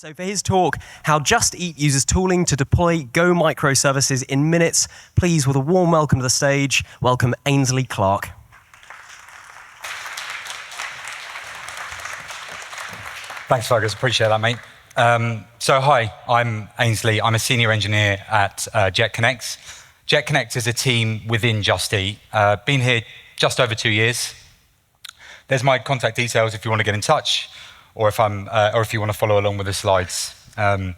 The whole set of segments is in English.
So for his talk, how Just Eat uses tooling to deploy Go microservices in minutes, please, with a warm welcome to the stage, welcome Ainsley Clark. Thanks, Fergus. Appreciate that, mate. Hi, I'm Ainsley. I'm a senior engineer at JetConnect. JetConnect is a team within Just Eat. Been here just over 2 years. There's my contact details if you want to get in touch, or if you want to follow along with the slides. I've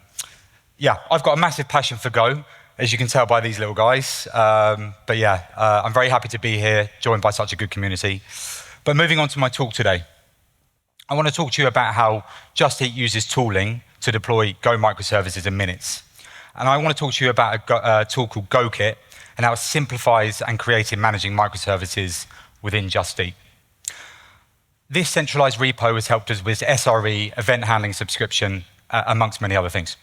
got a massive passion for Go, as you can tell by these little guys. I'm very happy to be here, joined by such a good community. But moving on to my talk today, I want to talk to you about how Just Eat uses tooling to deploy Go microservices in minutes. And I want to talk to you about a tool called gokit and how it simplifies and creates and managing microservices within Just Eat. This centralized repo has helped us with SRE, event handling subscription, amongst many other things.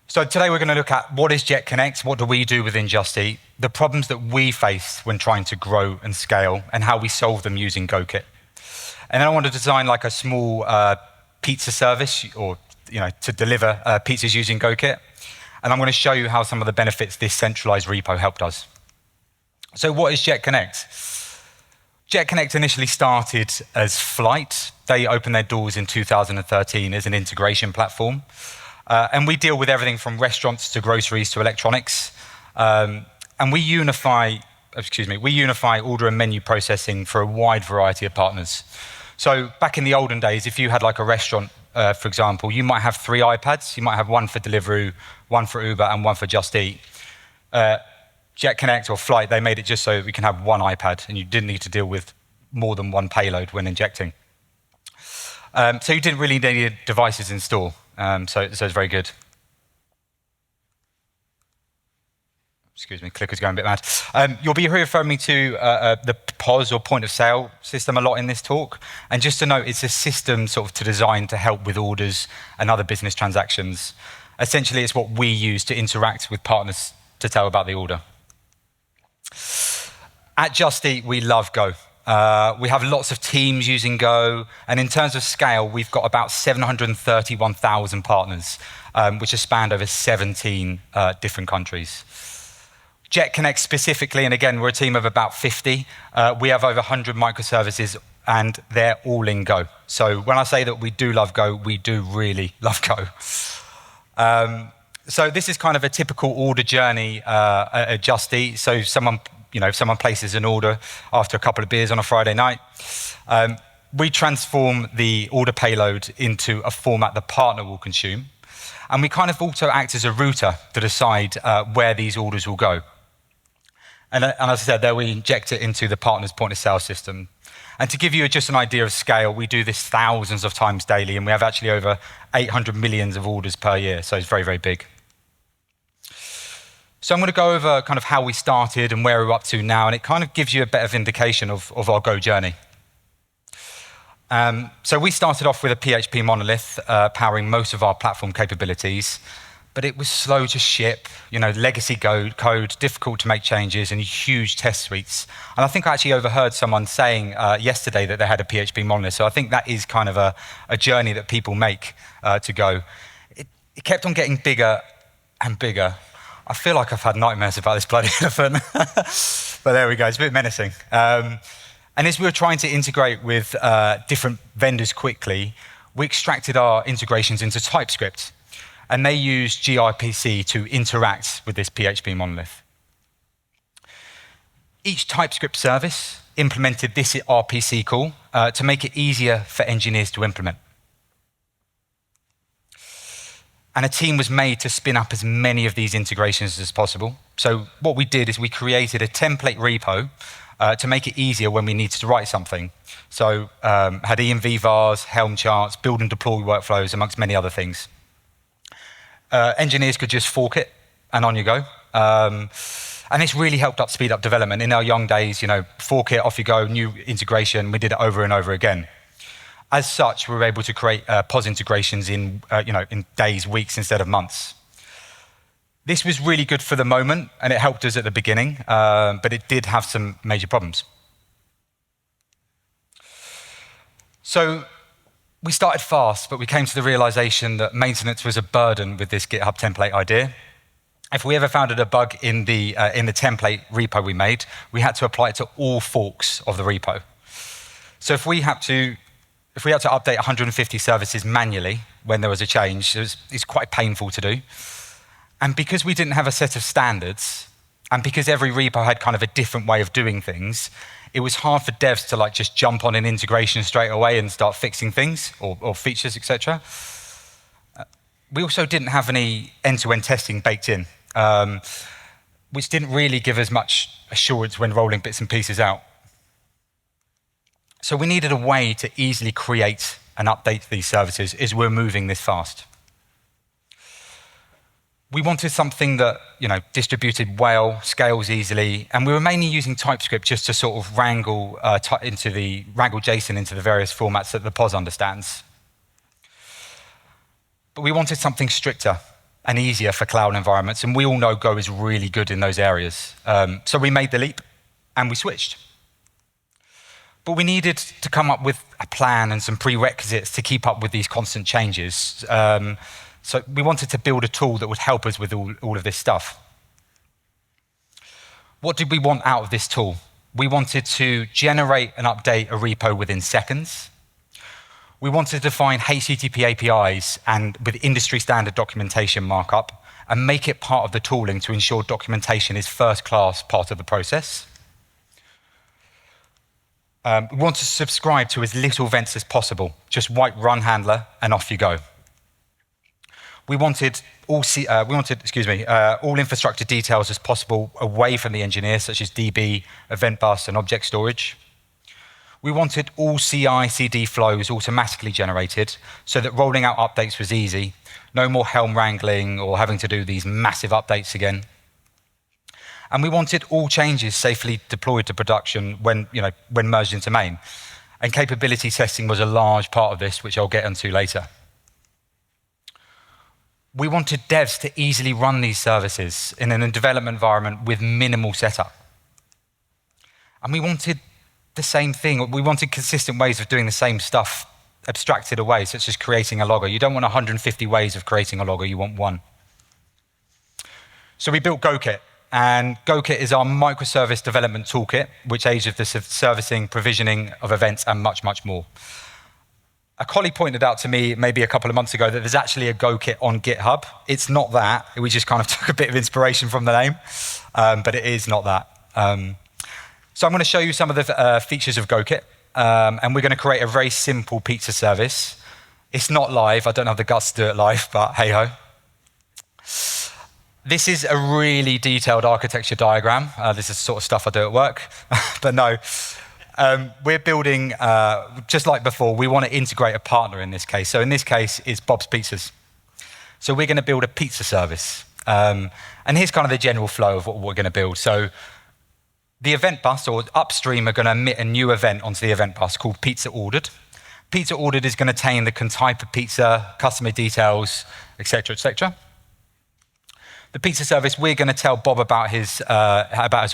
So today we're going to look at what is JetConnect, what do we do within Just Eat, the problems that we face when trying to grow and scale, and how we solve them using gokit. And then I want to design like a small pizza service, or to deliver pizzas using gokit. And I'm going to show you how some of the benefits this centralized repo helped us. So what is JetConnect? JetConnect initially started as Flight. They opened their doors in 2013 as an integration platform. And we deal with everything from restaurants to groceries to electronics. And we unify order and menu processing for a wide variety of partners. So back in the olden days, if you had like a restaurant, for example, you might have 3 iPads. You might have one for Deliveroo, one for Uber, and one for Just Eat. JetConnect or Flight, they made it just so we can have one iPad and you didn't need to deal with more than one payload when injecting. So you didn't really need devices in store. So it's very good. Excuse me, clicker's going a bit mad. You'll be referring me to the POS or point of sale system a lot in this talk. And just to note, it's a system sort of to design to help with orders and other business transactions. Essentially, it's what we use to interact with partners to tell about the order. At Just Eat, we love Go. We have lots of teams using Go, and in terms of scale, we've got about 731,000 partners, which are spanned over 17 different countries. JetConnect specifically, and again, we're a team of about 50. We have over 100 microservices, and they're all in Go. So when I say that we do love Go, we do really love Go. So this is kind of a typical order journey at Just Eat. So if someone places an order after a couple of beers on a Friday night, we transform the order payload into a format the partner will consume. And we kind of also act as a router to decide where these orders will go. And as I said, there we inject it into the partner's point of sale system. And to give you just an idea of scale, we do this thousands of times daily, and we have actually over 800 million of orders per year, so it's very, very big. So I'm going to go over kind of how we started and where we're up to now, and it kind of gives you a bit of indication of our Go journey. So we started off with a PHP monolith powering most of our platform capabilities, but it was slow to ship, legacy code, difficult to make changes, and huge test suites. And I think I actually overheard someone saying yesterday that they had a PHP monolith, so I think that is kind of a journey that people make to Go. It kept on getting bigger and bigger. I feel like I've had nightmares about this bloody elephant. But there we go, it's a bit menacing. And as we were trying to integrate with different vendors quickly, we extracted our integrations into TypeScript. And they used gRPC to interact with this PHP monolith. Each TypeScript service implemented this RPC call to make it easier for engineers to implement. And a team was made to spin up as many of these integrations as possible. So what we did is we created a template repo to make it easier when we needed to write something. So had env vars, Helm charts, build and deploy workflows, amongst many other things. Engineers could just fork it, and on you go. And this really helped speed up development. In our young days, fork it, off you go, new integration. We did it over and over again. As such, we were able to create POS integrations in days, weeks, instead of months. This was really good for the moment, and it helped us at the beginning, but it did have some major problems. So We started fast, but we came to the realization that maintenance was a burden with this GitHub template idea. If we ever found a bug in the template repo we made, we had to apply it to all forks of the repo. So if we had to update 150 services manually when there was a change, it's quite painful to do. And because we didn't have a set of standards, and because every repo had kind of a different way of doing things, it was hard for devs to just jump on an integration straight away and start fixing things or features, etc. We also didn't have any end-to-end testing baked in, which didn't really give us much assurance when rolling bits and pieces out. So we needed a way to easily create and update these services as we're moving this fast. We wanted something that distributed well, scales easily, and we were mainly using TypeScript just to sort of wrangle JSON into the various formats that the POS understands. But we wanted something stricter and easier for cloud environments, and we all know Go is really good in those areas. So we made the leap, and we switched. But we needed to come up with a plan and some prerequisites to keep up with these constant changes. So we wanted to build a tool that would help us with all of this stuff. What did we want out of this tool? We wanted to generate and update a repo within seconds. We wanted to define HTTP APIs and with industry standard documentation markup and make it part of the tooling to ensure documentation is first-class part of the process. We want to subscribe to as little events as possible, just wipe run handler and off you go. We wanted all infrastructure details as possible away from the engineers, such as DB, event bus, and object storage. We wanted all CI/CD flows automatically generated so that rolling out updates was easy. No more Helm wrangling or having to do these massive updates again. And we wanted all changes safely deployed to production when merged into main. And capability testing was a large part of this, which I'll get into later. We wanted devs to easily run these services in a development environment with minimal setup. And we wanted the same thing. We wanted consistent ways of doing the same stuff abstracted away, such as creating a logger. You don't want 150 ways of creating a logger, you want one. So we built gokit. And gokit is our microservice development toolkit, which aids with the servicing, provisioning of events, and much, much more. A colleague pointed out to me maybe a couple of months ago that there's actually a gokit on GitHub. It's not that. We just kind of took a bit of inspiration from the name, but it is not that. So I'm going to show you some of the features of gokit, and we're going to create a very simple pizza service. It's not live. I don't have the guts to do it live, but hey-ho. This is a really detailed architecture diagram. This is the sort of stuff I do at work, but no. We're building, just like before, we want to integrate a partner in this case. So in this case, it's Bob's Pizzas. So we're going to build a pizza service. And here's kind of the general flow of what we're going to build. So the event bus, or upstream, are going to emit a new event onto the event bus called Pizza Ordered. Pizza Ordered is going to contain the type of pizza, customer details, etc., etc. The pizza service, we're going to tell Bob about his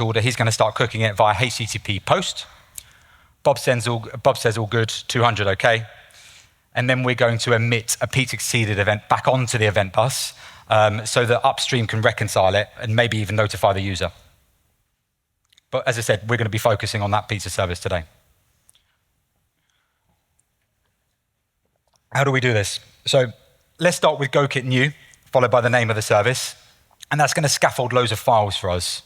order. He's going to start cooking it via HTTP post. Bob says all good, 200 okay. And then we're going to emit a pizza exceeded event back onto the event bus so that upstream can reconcile it and maybe even notify the user. But as I said, we're going to be focusing on that pizza service today. How do we do this? So let's start with gokit new, followed by the name of the service. And that's going to scaffold loads of files for us.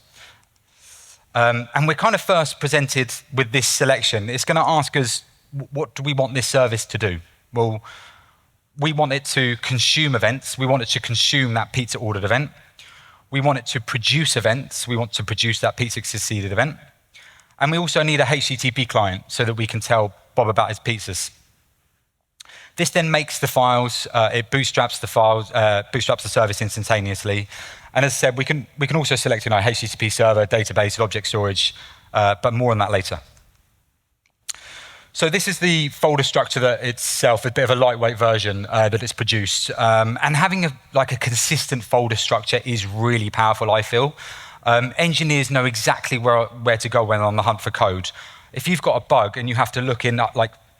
And we're kind of first presented with this selection. It's going to ask us, what do we want this service to do? Well, we want it to consume events. We want it to consume that pizza ordered event. We want it to produce events. We want to produce that pizza succeeded event. And we also need a HTTP client so that we can tell Bob about his pizzas. This then makes the files, it bootstraps the files, bootstraps the service instantaneously. And as I said, we can also select HTTP server, database, object storage, but more on that later. So this is the folder structure that itself, a bit of a lightweight version that it's produced. And having a consistent folder structure is really powerful, I feel. Engineers know exactly where to go when on the hunt for code. If you've got a bug and you have to look in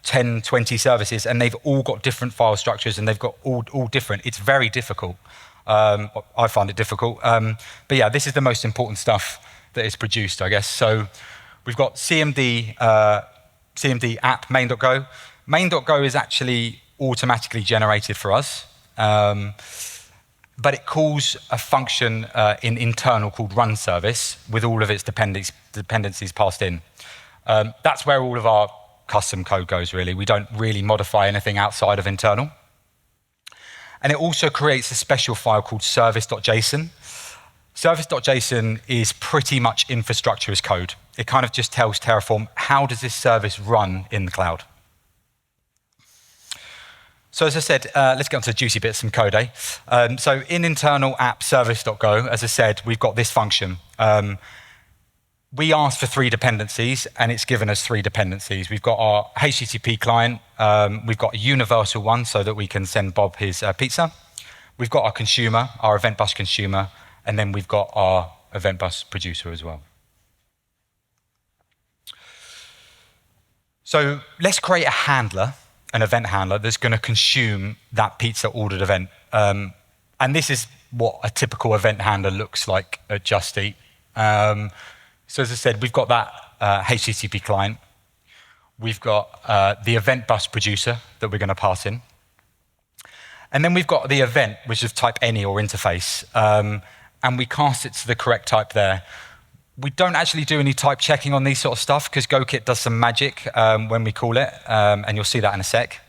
10, 20 services, and they've all got different file structures, and they've got all different. It's very difficult. I find it difficult. But yeah, this is the most important stuff that is produced, I guess. So we've got CMD app main.go. Main.go is actually automatically generated for us, but it calls a function in internal called run service with all of its dependencies passed in. That's where all of our custom code goes, really. We don't really modify anything outside of internal. And it also creates a special file called service.json. Service.json is pretty much infrastructure as code. It kind of just tells Terraform, how does this service run in the cloud? So as I said, let's get on to the juicy bits, some code, eh? So in internal app service.go, as I said, we've got this function. We asked for 3 dependencies, and it's given us 3 dependencies. We've got our HTTP client. We've got a universal one so that we can send Bob his pizza. We've got our consumer, our event bus consumer, and then we've got our event bus producer as well. So let's create a handler, an event handler, that's going to consume that pizza ordered event. And this is what a typical event handler looks like at Just Eat. So as I said, we've got that HTTP client. We've got the event bus producer that we're going to pass in. And then we've got the event, which is type any or interface. And we cast it to the correct type there. We don't actually do any type checking on these sort of stuff because gokit does some magic when we call it, and you'll see that in a sec.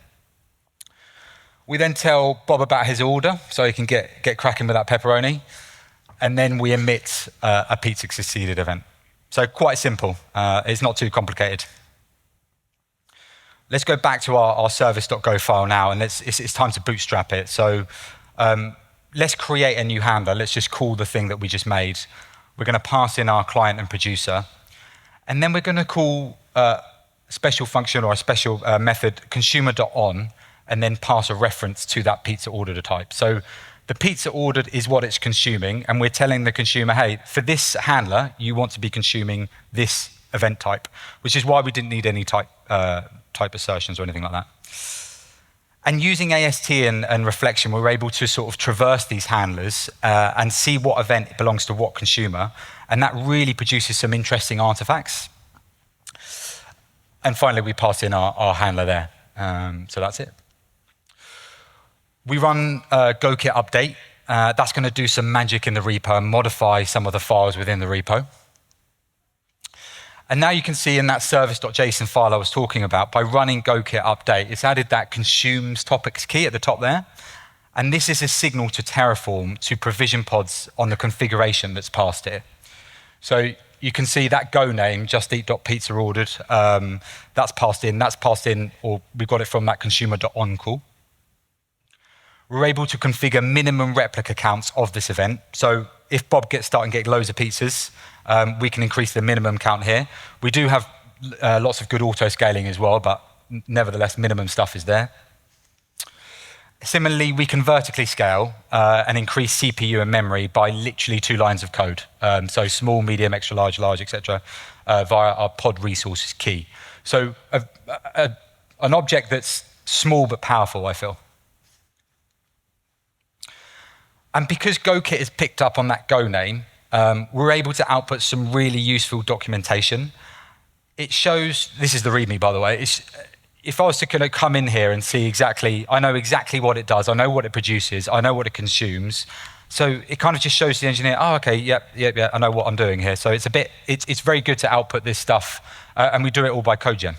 We then tell Bob about his order so he can get cracking with that pepperoni. And then we emit a pizza succeeded event. So quite simple. It's not too complicated. Let's go back to our service.go file now, and it's time to bootstrap it. So let's create a new handler. Let's just call the thing that we just made. We're going to pass in our client and producer. And then we're going to call a special function or a special method, consumer.on, and then pass a reference to that pizza order type. So the pizza ordered is what it's consuming, and we're telling the consumer, hey, for this handler, you want to be consuming this event type, which is why we didn't need any type assertions or anything like that. And using AST and reflection, we were able to sort of traverse these handlers and see what event belongs to what consumer, and that really produces some interesting artifacts. And finally, we pass in our handler there. So that's it. We run gokit update. That's going to do some magic in the repo and modify some of the files within the repo. And now you can see in that service.json file I was talking about, by running gokit update, it's added that consumes topics key at the top there. And this is a signal to Terraform to provision pods on the configuration that's passed here. So you can see that go name, justeat.pizza ordered, that's passed in, or we got it from that consumer.on call. We're able to configure minimum replica counts of this event. So if Bob gets started and getting loads of pizzas, we can increase the minimum count here. We do have lots of good auto scaling as well, but nevertheless, minimum stuff is there. Similarly, we can vertically scale and increase CPU and memory by literally 2 lines of code. So small, medium, extra large, large, etc., via our pod resources key. So an object that's small but powerful, I feel. And because gokit is picked up on that go name, we're able to output some really useful documentation. It shows, this is the README, by the way. If I was to kind of come in here and see exactly, I know exactly what it does, I know what it produces, I know what it consumes. So it kind of just shows the engineer, oh, okay, yep, I know what I'm doing here. So it's very good to output this stuff, and we do it all by codegen.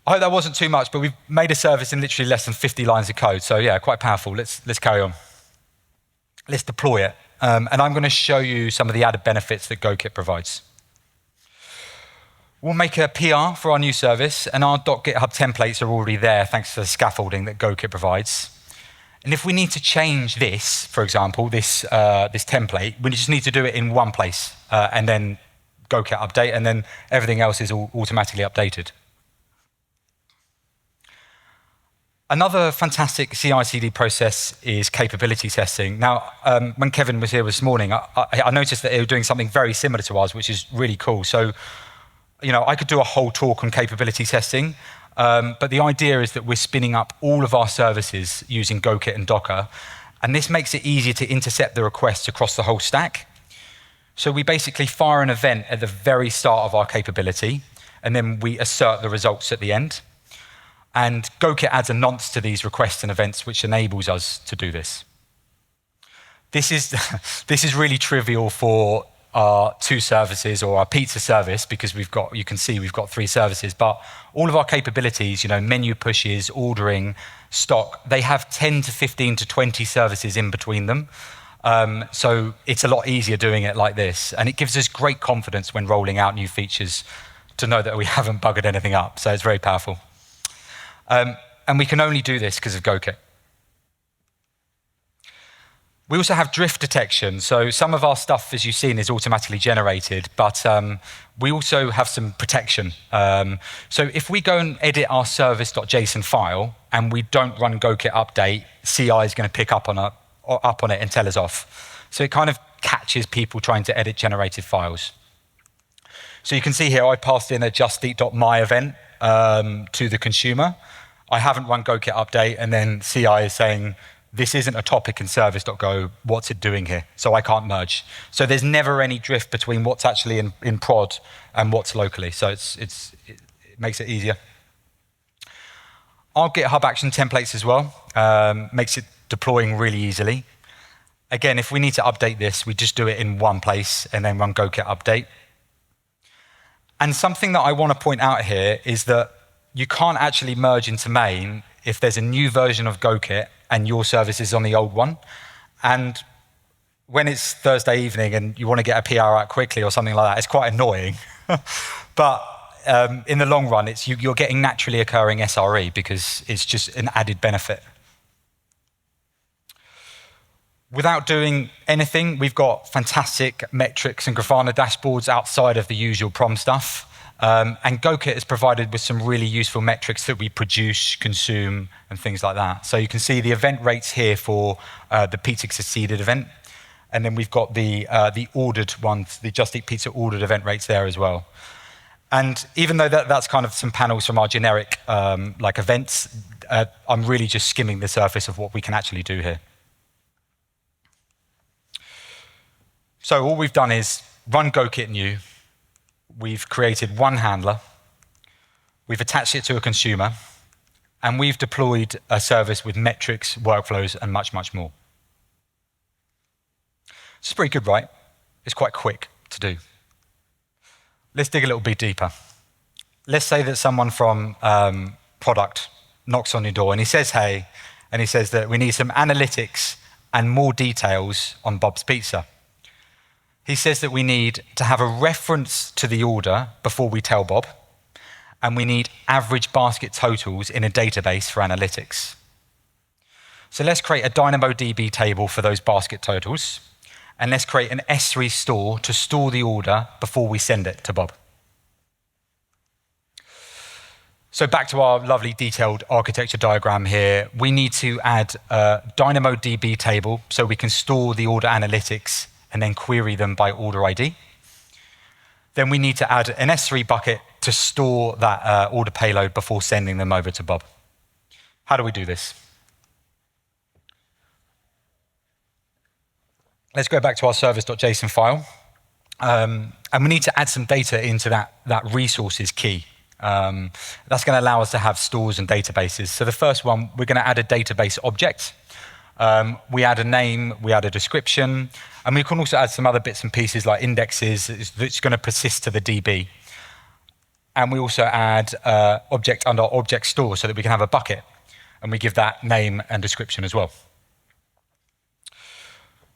I hope that wasn't too much, but we've made a service in literally less than 50 lines of code. So yeah, quite powerful. Let's carry on. Let's deploy it. And I'm going to show you some of the added benefits that gokit provides. We'll make a PR for our new service, and our .github templates are already there thanks to the scaffolding that gokit provides. And if we need to change this, for example, this template, we just need to do it in one place, and then gokit update, and then everything else is all automatically updated. Another fantastic CI/CD process is capability testing. Now, when Kevin was here this morning, I noticed that they were doing something very similar to ours, which is really cool. So I could do a whole talk on capability testing, but the idea is that we're spinning up all of our services using gokit and Docker, and this makes it easier to intercept the requests across the whole stack. So we basically fire an event at the very start of our capability, and then we assert the results at the end. And gokit adds a nonce to these requests and events, which enables us to do this. This is really trivial for our 2 services or our pizza service, because you can see we've got 3 services, but all of our capabilities, menu pushes, ordering, stock, they have 10 to 15 to 20 services in between them. So it's a lot easier doing it like this, and it gives us great confidence when rolling out new features to know that we haven't buggered anything up, so it's very powerful. And we can only do this because of gokit. We also have drift detection. So some of our stuff, as you've seen, is automatically generated, but we also have some protection. So if we go and edit our service.json file and we don't run gokit update, CI is going to pick up on it and tell us off. So it kind of catches people trying to edit generated files. So you can see here I passed in a justeat.my event to the consumer. I haven't run gokit update, and then CI is saying, this isn't a topic in service.go, what's it doing here? So I can't merge. So there's never any drift between what's actually in prod and what's locally. So it makes it easier. Our GitHub action templates as well makes it deploying really easily. Again, if we need to update this, we just do it in one place and then run gokit update. And something that I want to point out here is that you can't actually merge into main if there's a new version of gokit and your service is on the old one. And when it's Thursday evening and you want to get a PR out quickly or something like that, it's quite annoying. But in the long run, you're getting naturally occurring SRE because it's just an added benefit. Without doing anything, we've got fantastic metrics and Grafana dashboards outside of the usual prom stuff. And gokit is provided with some really useful metrics that we produce, consume, and things like that. So you can see the event rates here for the pizza succeeded event. And then we've got the ordered ones, the Just Eat Pizza ordered event rates there as well. And even though that's kind of some panels from our generic like events, I'm really just skimming the surface of what we can actually do here. So all we've done is run gokit new. We've created one handler, we've attached it to a consumer, and we've deployed a service with metrics, workflows, and much, much more. It's pretty good, right? It's quite quick to do. Let's dig a little bit deeper. Let's say that someone from product knocks on your door and he says, hey, and he says that we need some analytics and more details on Bob's Pizza. He says that we need to have a reference to the order before we tell Bob, and we need average basket totals in a database for analytics. So let's create a DynamoDB table for those basket totals, and let's create an S3 store to store the order before we send it to Bob. So back to our lovely detailed architecture diagram here, we need to add a DynamoDB table so we can store the order analytics and then query them by order ID. Then we need to add an S3 bucket to store that order payload before sending them over to Bob. How do we do this? Let's go back to our service.json file. And we need to add some data into that resources key. That's going to allow us to have stores and databases. So the first one, we're going to add a database object. We add a name, we add a description, and we can also add some other bits and pieces like indexes that's going to persist to the DB. And we also add object under object store so that we can have a bucket, and we give that name and description as well.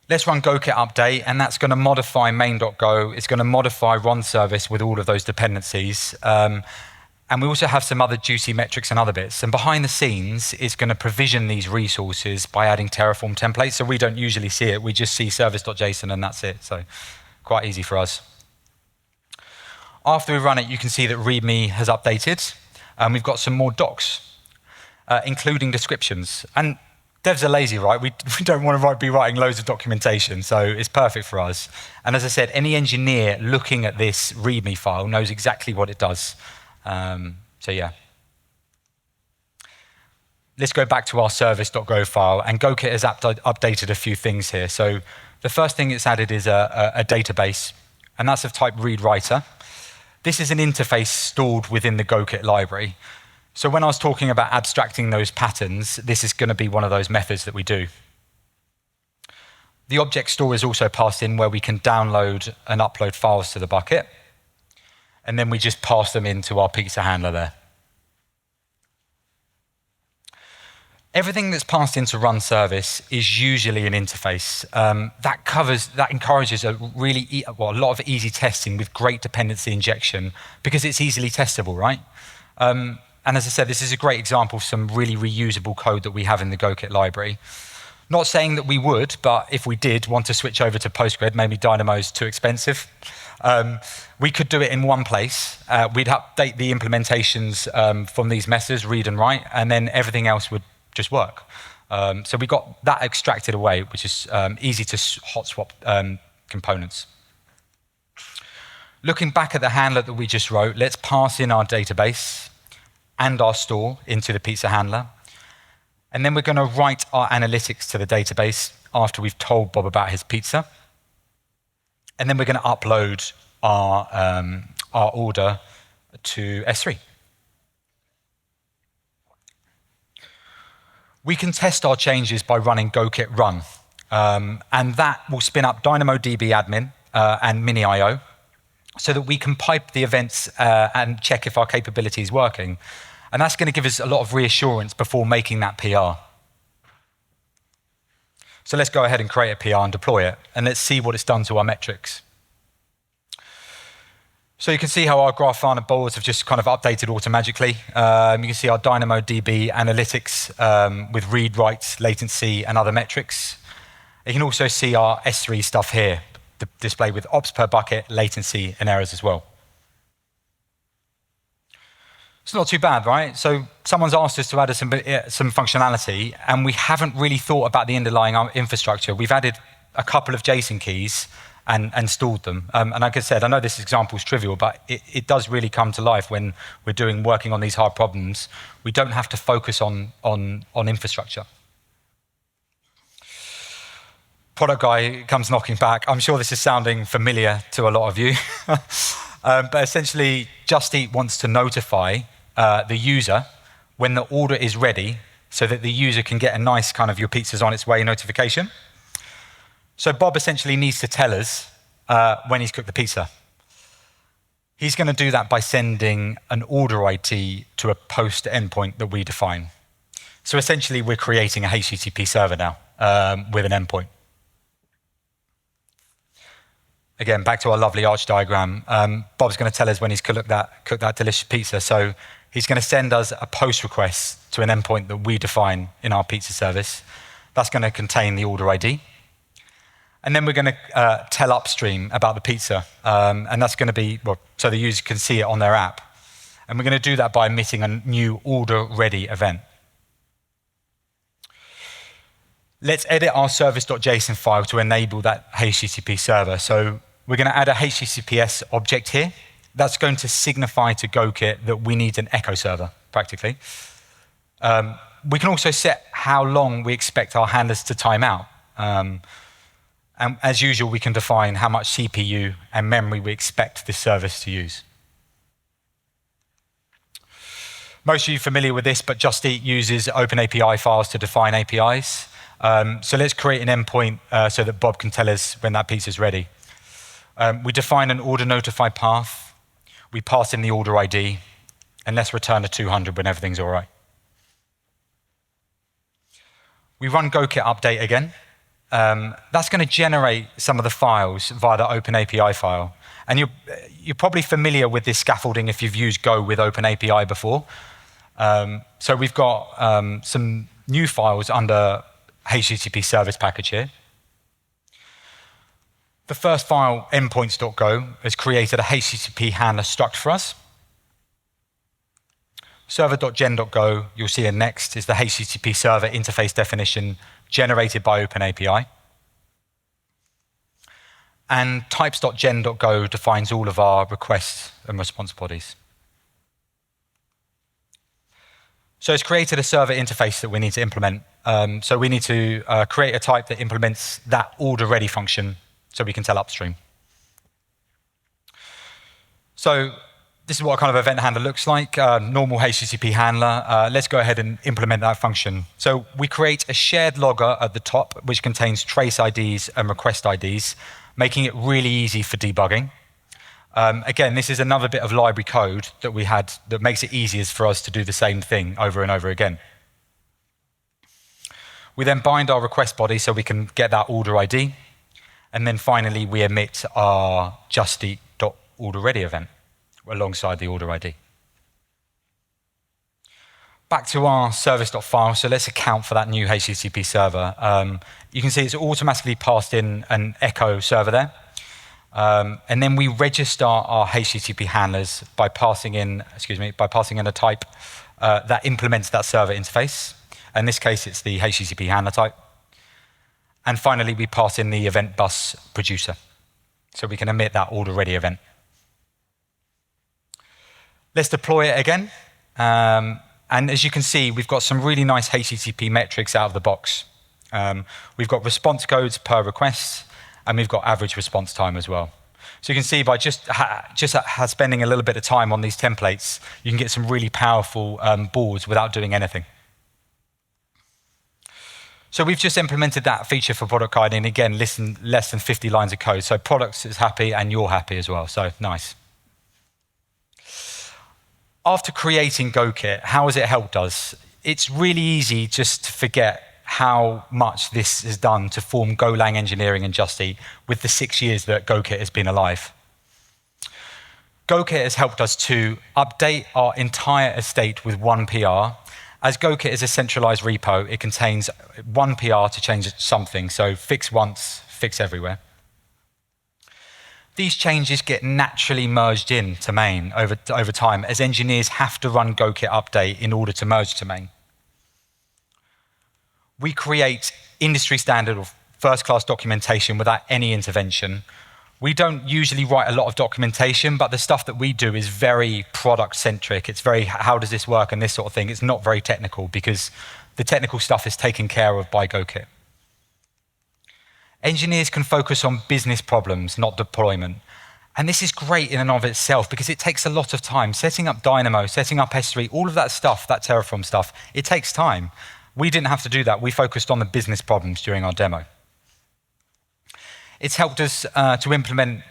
Let's run gokit update, and that's going to modify main.go. It's going to modify run service with all of those dependencies. And we also have some other juicy metrics and other bits. And behind the scenes, it's going to provision these resources by adding Terraform templates. So we don't usually see it. We just see service.json and that's it. So quite easy for us. After we run it, you can see that README has updated. And we've got some more docs, including descriptions. And devs are lazy, right? We don't want to be writing loads of documentation, so it's perfect for us. And as I said, any engineer looking at this README file knows exactly what it does. So yeah. Let's go back to our service.go file, and gokit has updated a few things here. So the first thing it's added is a database, and that's of type read writer. This is an interface stored within the gokit library. So when I was talking about abstracting those patterns, this is going to be one of those methods that we do. The object store is also passed in where we can download and upload files to the bucket, and then we just pass them into our pizza handler there. Everything that's passed into run service is usually an interface. That encourages a lot of easy testing with great dependency injection because it's easily testable, right? And as I said, this is a great example of some really reusable code that we have in the gokit library. Not saying that we would, but if we did want to switch over to Postgres, maybe Dynamo's too expensive, we could do it in one place. We'd update the implementations from these methods, read and write, and then everything else would just work. So we got that extracted away, which is easy to hot swap components. Looking back at the handler that we just wrote, let's pass in our database and our store into the pizza handler. And then we're going to write our analytics to the database after we've told Bob about his pizza. And then we're going to upload our order to S3. We can test our changes by running gokit run, and that will spin up DynamoDB admin and mini.io so that we can pipe the events and check if our capability is working. And that's going to give us a lot of reassurance before making that PR. So let's go ahead and create a PR and deploy it, and let's see what it's done to our metrics. So you can see how our Grafana boards have just kind of updated automatically. You can see our DynamoDB analytics with read, write, latency, and other metrics. You can also see our S3 stuff here, displayed with ops per bucket, latency, and errors as well. It's not too bad, right? So someone's asked us to add some functionality, and we haven't really thought about the underlying infrastructure. We've added a couple of JSON keys and stored them. And like I said, I know this example is trivial, but it does really come to life when we're working on these hard problems. We don't have to focus on infrastructure. Product guy comes knocking back. I'm sure this is sounding familiar to a lot of you. But essentially, Just Eat wants to notify the user when the order is ready so that the user can get a nice kind of your pizza's on its way notification. So Bob essentially needs to tell us when he's cooked the pizza. He's going to do that by sending an order ID to a post endpoint that we define. So essentially, we're creating a HTTP server now with an endpoint. Again, back to our lovely arch diagram. Bob's going to tell us when he's cooked that delicious pizza. So he's going to send us a post request to an endpoint that we define in our pizza service. That's going to contain the order ID. And then we're going to tell upstream about the pizza. And that's going to be, so the user can see it on their app. And we're going to do that by emitting a new order ready event. Let's edit our service.json file to enable that HTTP server. So we're going to add a HTTPS object here. That's going to signify to gokit that we need an echo server, practically. We can also set how long we expect our handlers to time out. And as usual, we can define how much CPU and memory we expect this service to use. Most of you are familiar with this, but Just Eat uses OpenAPI files to define APIs. So let's create an endpoint so that Bob can tell us when that piece is ready. We define an order notify path. We pass in the order ID. And let's return a 200 when everything's all right. We run gokit update again. That's going to generate some of the files via the OpenAPI file. And you're probably familiar with this scaffolding if you've used Go with OpenAPI before. So we've got some new files under HTTP service package here. The first file, endpoints.go, has created a HTTP handler struct for us. Server.gen.go, you'll see in next, is the HTTP server interface definition generated by OpenAPI. And types.gen.go defines all of our requests and response bodies. So it's created a server interface that we need to implement. So we need to create a type that implements that order ready function so we can tell upstream. So this is what a kind of event handler looks like, normal HTTP handler. Let's go ahead and implement that function. So we create a shared logger at the top, which contains trace IDs and request IDs, making it really easy for debugging. Again, this is another bit of library code that we had that makes it easier for us to do the same thing over and over again. We then bind our request body so we can get that order ID. And then finally, we emit our justeat.orderReady event alongside the order ID. Back to our service.file, so let's account for that new HTTP server. You can see it's automatically passed in an echo server there. And then we register our HTTP handlers by passing in, a type that implements that server interface. In this case, it's the HTTP handler type. And finally, we pass in the event bus producer, so we can emit that order ready event. Let's deploy it again. And as you can see, we've got some really nice HTTP metrics out of the box. We've got response codes per request, and we've got average response time as well. So you can see by just spending a little bit of time on these templates, you can get some really powerful boards without doing anything. So we've just implemented that feature for product guiding. Again, less than 50 lines of code. So product is happy and you're happy as well. So nice. After creating gokit, how has it helped us? It's really easy just to forget how much this has done to form Golang engineering and Just Eat with the 6 years that gokit has been alive. Gokit has helped us to update our entire estate with one PR. As gokit is a centralized repo, it contains one PR to change something, so fix once, fix everywhere. These changes get naturally merged in to main over time, as engineers have to run gokit update in order to merge to main. We create industry standard or first-class documentation without any intervention. We don't usually write a lot of documentation, but the stuff that we do is very product-centric. It's very, how does this work and this sort of thing. It's not very technical because the technical stuff is taken care of by gokit. Engineers can focus on business problems, not deployment. And this is great in and of itself because it takes a lot of time. Setting up Dynamo, setting up S3, all of that stuff, that Terraform stuff, it takes time. We didn't have to do that. We focused on the business problems during our demo. It's helped us to implement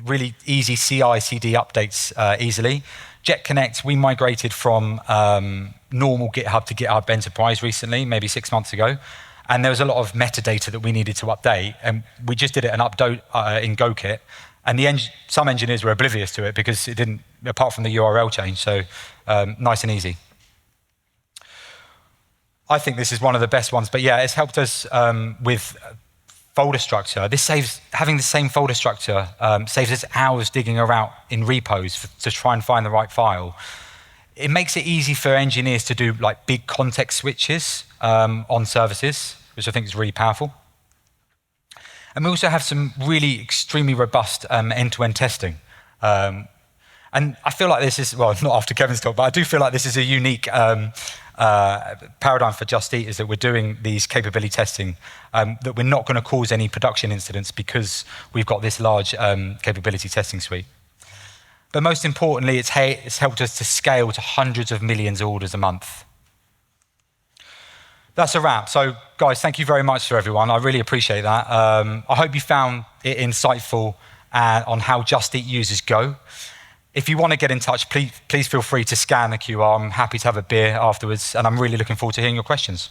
really easy CI/CD updates easily. Jet Connect, we migrated from normal GitHub to GitHub Enterprise recently, maybe 6 months ago. And there was a lot of metadata that we needed to update. And we just did it an update in gokit. And some engineers were oblivious to it because it didn't, apart from the URL change. So nice and easy. I think this is one of the best ones. But yeah, it's helped us with folder structure. This saves, having the same folder structure saves us hours digging around in repos to try and find the right file. It makes it easy for engineers to do like big context switches on services, which I think is really powerful. And we also have some really extremely robust end-to-end testing. And I feel like this is, well, not after Kevin's talk, but I do feel like this is a unique paradigm for Just Eat, is that we're doing these capability testing, that we're not going to cause any production incidents because we've got this large capability testing suite. But most importantly, it's helped us to scale to hundreds of millions of orders a month. That's a wrap. So, guys, thank you very much for everyone. I really appreciate that. I hope you found it insightful on how Just Eat users go. If you want to get in touch, please feel free to scan the QR. I'm happy to have a beer afterwards, and I'm really looking forward to hearing your questions.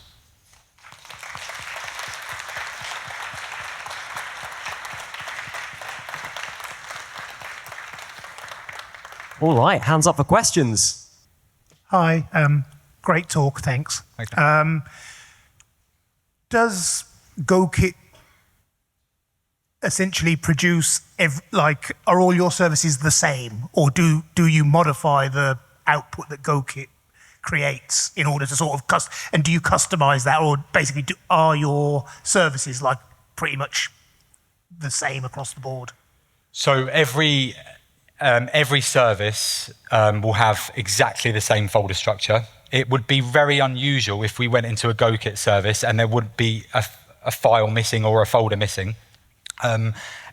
All right, hands up for questions. Hi, great talk, thanks. Okay. Does gokit essentially produce, are all your services the same? Or do you modify the output that gokit creates in order to sort of and do you customize that, or basically are your services like pretty much the same across the board? So every service will have exactly the same folder structure. It would be very unusual if we went into a gokit service and there would be a file missing or a folder missing.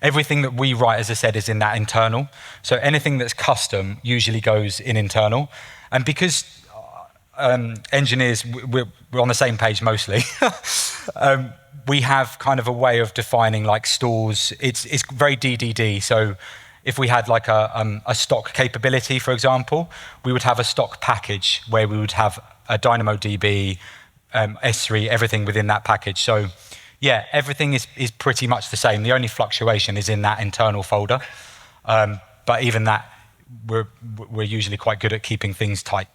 Everything that we write, as I said, is in that internal. So anything that's custom usually goes in internal. And because engineers, we're on the same page mostly, we have kind of a way of defining like stores. It's very DDD. So if we had like a stock capability, for example, we would have a stock package where we would have a DynamoDB, S3, everything within that package. So yeah, everything is pretty much the same. The only fluctuation is in that internal folder. But even that, we're usually quite good at keeping things tight.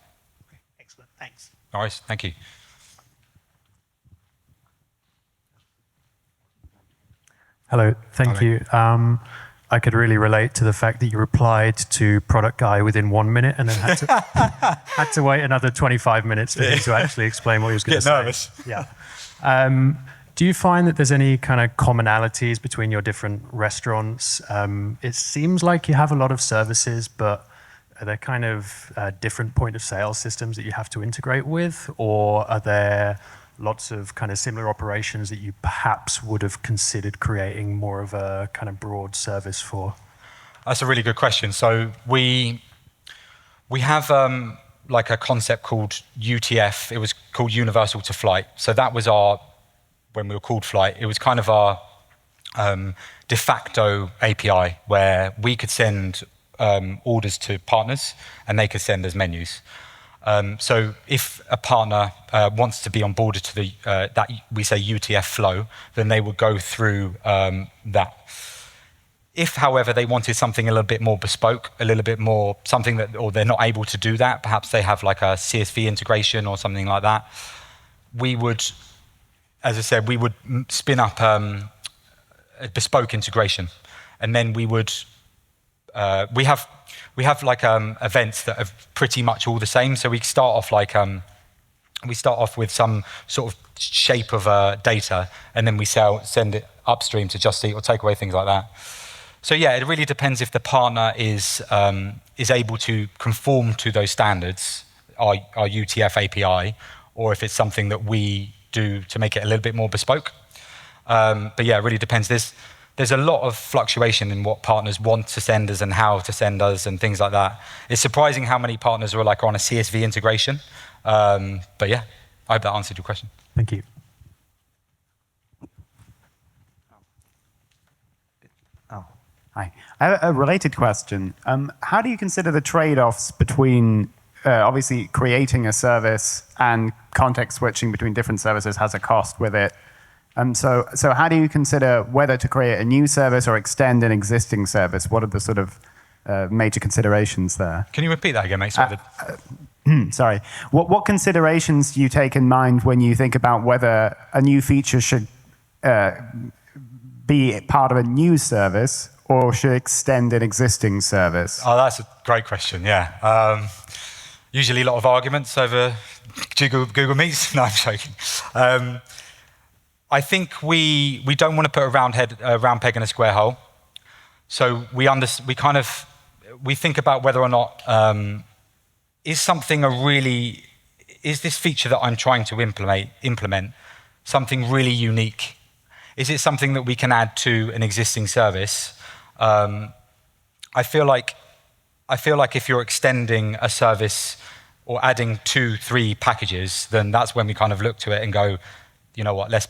Excellent, thanks. All right, thank you. Hello, thank you. I could really relate to the fact that you replied to product guy within 1 minute and then had to wait another 25 minutes for him to actually explain what he was going to say. Get nervous. Yeah. Do you find that there's any kind of commonalities between your different restaurants? It seems like you have a lot of services, but are there kind of different point of sale systems that you have to integrate with? Or are there lots of kind of similar operations that you perhaps would have considered creating more of a kind of broad service for? That's a really good question. So we have like a concept called UTF. It was called Universal to Flight. So that was when we were called Flight, it was kind of our de facto API where we could send orders to partners and they could send us menus. So if a partner wants to be onboarded to the that we say UTF flow, then they would go through that. If, however, they wanted something a little bit more bespoke, a little bit more something that, or they're not able to do that, perhaps they have like a CSV integration or something like that, we would, as I said, we would spin up a bespoke integration, and then we would we have like events that are pretty much all the same. So we start off with some sort of shape of data, and then we send it upstream to Just Eat or take away things like that. So yeah, it really depends if the partner is able to conform to those standards, our UTF API, or if it's something that we do to make it a little bit more bespoke. But yeah, it really depends. There's a lot of fluctuation in what partners want to send us and how to send us and things like that. It's surprising how many partners are like on a CSV integration. But yeah, I hope that answered your question. Thank you. Hi. I have a related question. How do you consider the trade-offs between obviously creating a service and context switching between different services has a cost with it? So how do you consider whether to create a new service or extend an existing service? What are the sort of major considerations there? Can you repeat that again, mate? Sorry. What considerations do you take in mind when you think about whether a new feature should be part of a new service or should extend an existing service? Oh, that's a great question, yeah. Usually a lot of arguments over Google Meets. No, I'm joking. I think we don't want to put a round peg in a square hole. So we think about whether or not is this feature that I'm trying to implement something really unique? Is it something that we can add to an existing service? I feel like if you're extending a service or adding 2-3 packages, then that's when we kind of look to it and go, you know what, let's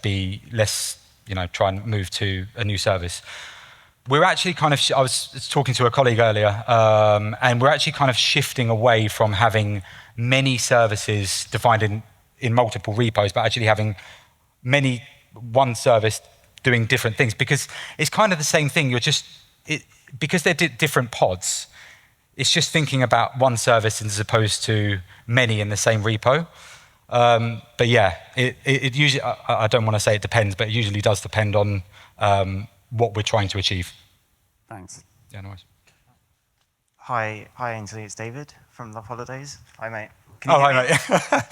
try and move to a new service. We're actually I was talking to a colleague earlier, and we're actually kind of shifting away from having many services defined in multiple repos, but actually having one service doing different things, because it's kind of the same thing. Because they're different pods, it's just thinking about one service as opposed to many in the same repo. But yeah, it usually, I don't want to say it depends, but it usually does depend on what we're trying to achieve. Thanks. Yeah, no worries. Hi Ainsley, it's David from Love Holidays. Hi mate. Can you Oh, hear me? hi,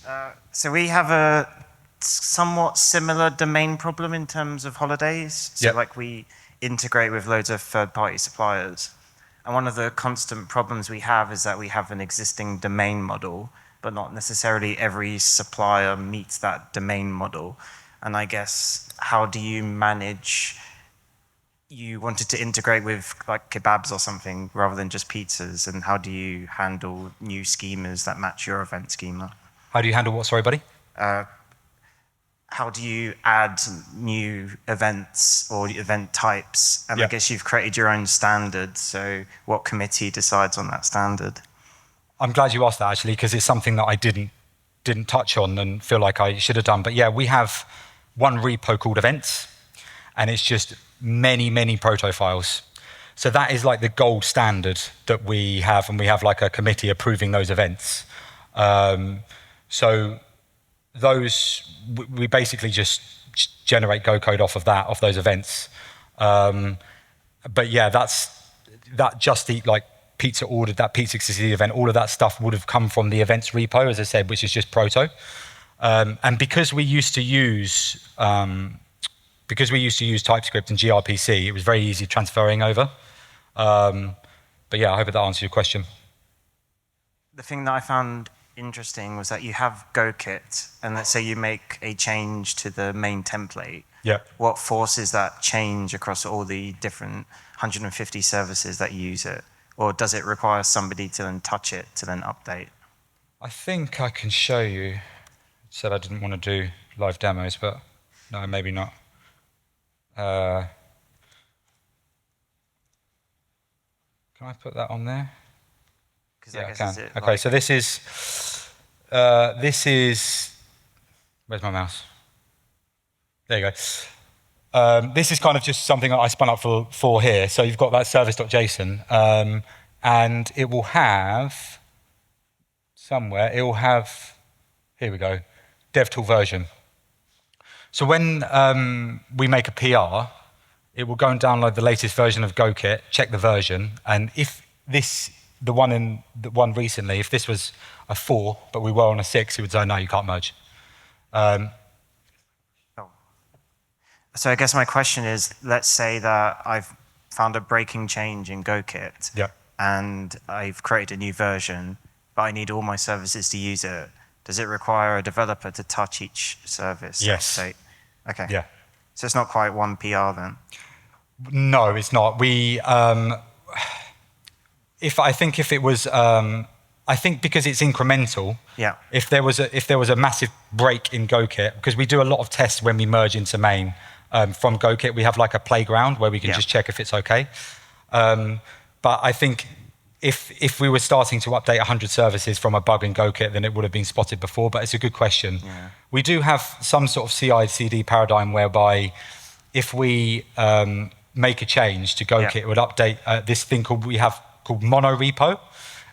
mate. So we have a somewhat similar domain problem in terms of holidays. So Yep. like we integrate with loads of third-party suppliers. And one of the constant problems we have is that we have an existing domain model, but not necessarily every supplier meets that domain model. And I guess, how do you manage, you wanted to integrate with like kebabs or something rather than just pizzas, and how do you handle new schemas that match your event schema? How do you handle what, sorry, buddy? How do you add new events or event types? And Yeah. I guess you've created your own standard, so what committee decides on that standard? I'm glad you asked that, actually, because it's something that I didn't touch on and feel like I should have done. But yeah, we have one repo called events, and it's just many proto files. So that is like the gold standard that we have, and we have like a committee approving those events. So those, we basically just generate Go code off of that, off those events. But yeah, that Just Eat, like pizza ordered, that Pizza XCD event, all of that stuff would have come from the events repo, as I said, which is just proto. And because we used to use TypeScript and gRPC, it was very easy transferring over. But yeah, I hope that answers your question. The thing that I found interesting was that you have gokit, and let's say you make a change to the main template. Yeah. What forces that change across all the different 150 services that use it? Or does it require somebody to then touch it to then update? I think I can show you. Said I didn't want to do live demos, but no, maybe not. Can I put that on there? Yeah, I can. Okay, so this is, where's my mouse? There you go. This is kind of just something that I spun up for here. So you've got that service.json, and it will have, somewhere, here we go, DevTool version. So when we make a PR, it will go and download the latest version of GoKit, check the version, and if the one recently, if this was a 4, but we were on a 6, it would say, no, you can't merge. So I guess my question is, let's say that I've found a breaking change in GoKit, Yeah. and I've created a new version, but I need all my services to use it. Does it require a developer to touch each service? Yes. Okay. Yeah. So it's not quite one PR then? No, it's not. I think because it's incremental. Yeah. If there was a massive break in GoKit, because we do a lot of tests when we merge into main from GoKit, we have like a playground where we can just check if it's okay. But I think if we were starting to update 100 services from a bug in GoKit, then it would have been spotted before. But it's a good question. Yeah. We do have some sort of CI/CD paradigm whereby if we make a change to GoKit, it would update this thing called monorepo.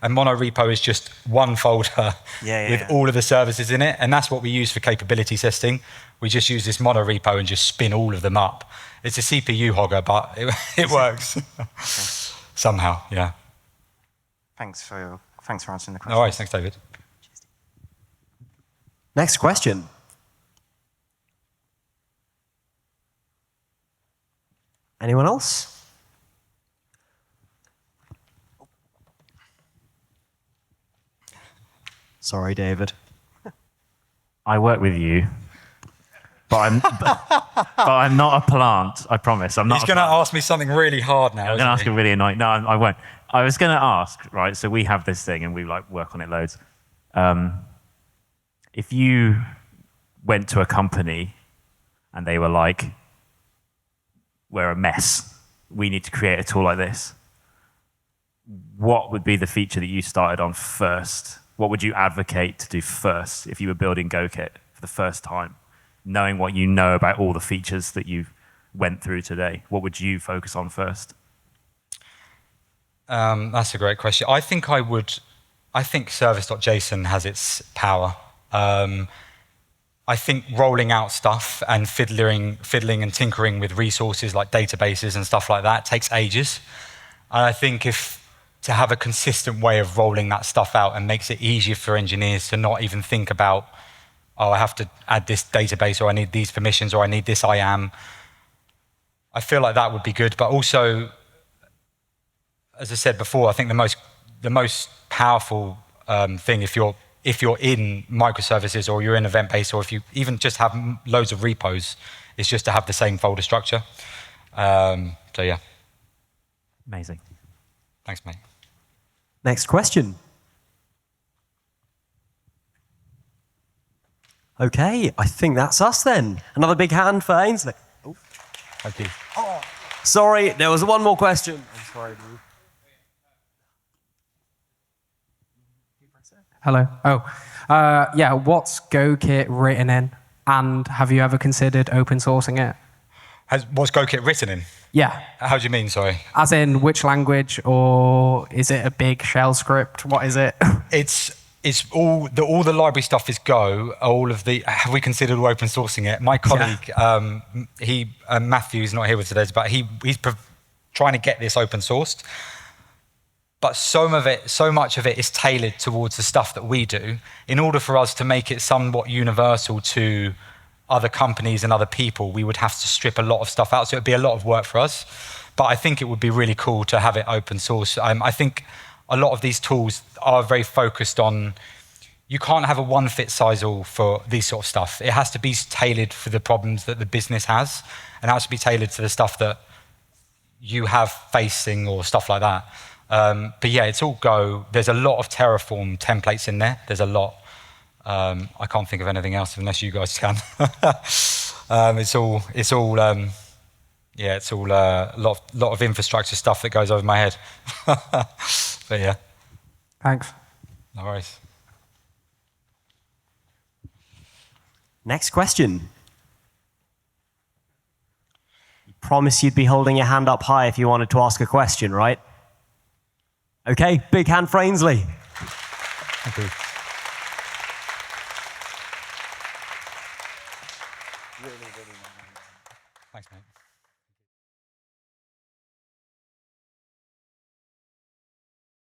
And monorepo is just one folder with all of the services in it. And that's what we use for capability testing. We just use this monorepo and just spin all of them up. It's a CPU hogger, but it works. Somehow, yeah. Thanks for answering the question. No worries, thanks, David. Next question. Anyone else? Sorry, David. I work with you, but I'm not a plant. I promise. I'm not. He's going to ask me something really hard now. I'm going to ask a really annoying. No, I won't. I was going to ask. Right. So we have this thing, and we like work on it loads. If you went to a company, and they were like, "We're a mess. We need to create a tool like this." What would be the feature that you started on first? What would you advocate to do first if you were building GoKit for the first time? Knowing what you know about all the features that you went through today, what would you focus on first? That's a great question. I think service.json has its power. I think rolling out stuff and fiddling and tinkering with resources like databases and stuff like that takes ages. And I think if to have a consistent way of rolling that stuff out and makes it easier for engineers to not even think about, oh, I have to add this database, or I need these permissions, or I need this IAM. I feel like that would be good, but also, as I said before, I think the most powerful thing, if you're in microservices or you're in event-based, or if you even just have loads of repos, is just to have the same folder structure. So yeah. Amazing. Thanks, mate. Next question. Okay, I think that's us then. Another big hand for Ainsley. Oh. Thank you. Sorry, there was one more question. I'm sorry. Hello. Yeah, what's gokit written in? And have you ever considered open sourcing it? What's gokit written in? Yeah. How do you mean, sorry? As in which language, or is it a big shell script? What is it? It's all the library stuff is Go. Have we considered open sourcing it? My colleague, Matthew, is not here with today, but he's trying to get this open sourced. But so much of it is tailored towards the stuff that we do. In order for us to make it somewhat universal to other companies and other people, we would have to strip a lot of stuff out. So it'd be a lot of work for us. But I think it would be really cool to have it open source. I think a lot of these tools are very focused on, you can't have a one-fit-size-all for these sort of stuff. It has to be tailored for the problems that the business has, and it has to be tailored to the stuff that you have facing or stuff like that. But yeah, it's all Go. There's a lot of Terraform templates in there. There's a lot. I can't think of anything else unless you guys can. It's all a lot of infrastructure stuff that goes over my head. But yeah. Thanks. No worries. Next question. You promised you'd be holding your hand up high if you wanted to ask a question, right? Okay, big hand for Ainsley. Thank you. Thanks, mate.